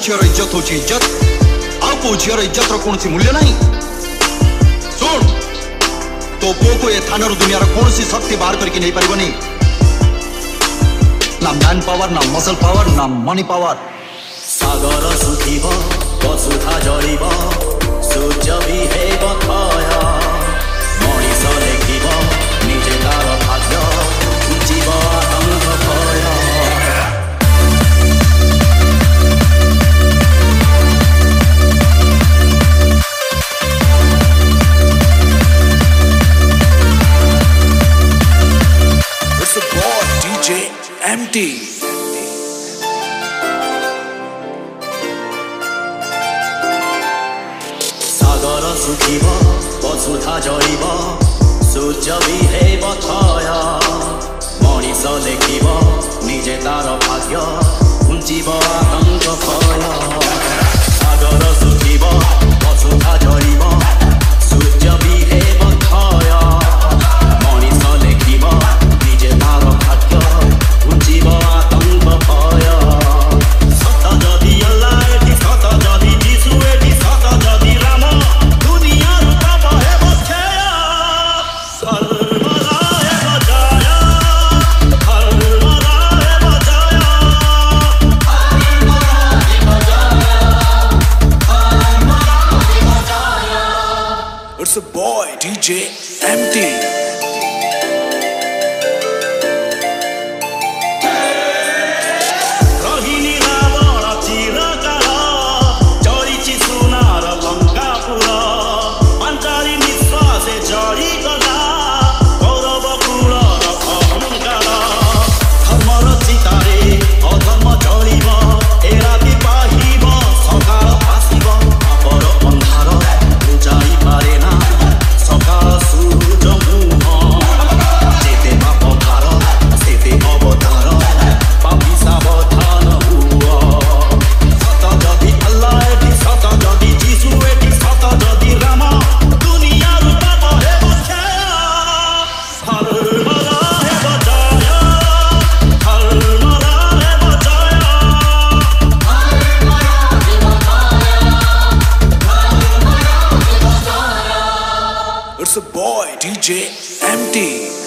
झीर इज्जत होची इज्जत आ पो झीर इज्जत रो कोनसी मूल्य नहीं सुन तो पो को ए थाना रो दुनिया रो कोनसी शक्ति बाहर करके नहीं परिबनी ना मैन पावर ना मसल पावर ना मनी पावर सागर सुखिब वसुधा जलिब सूर्य भी हेब क्षय मनीष लेखिब निजे तार भाग्य जीव आतंक भय It's the boy DJ MT. सागर सुखिब वसुधा जलिब सूर्य भी हेब क्षय मनीष लेखिब निजे तार भाग्य जीव आतंक भय सागर सुखिब वसुधा जलिब सूर्य भी हेब क्षय मनीष लेखिब निजे तार भाग्य जीव आतंक भय सत जदि अल्लाह एठी सत जदि जीसु एठी सत जदि राम दुनिया रूप हेब क्षय सर्वदा हेब जय सर्वदा हेब जय It's the boy DJ MT. Rohini Ravan चिरकाल चलिछि सुनार लंकापुर पांचाली निश्वासे जलिगला कौरव कुलर अहंकार धर्मर चितारे अधर्म जलिब ए राति पाहिब सकाळ आसिब अपर अन्धार बुझाइ पारे ना सकाळ सूरज मुह जेते पाप भार सेते अवतार पापी सावधान हुआ सत जदि अल्लाह एठी सत जदि जीसु एठी सत जदि राम दुनिया रूप हेब क्षय सर्वदा हेब जय सर्वदा हेब जय It's the boy DJ MT.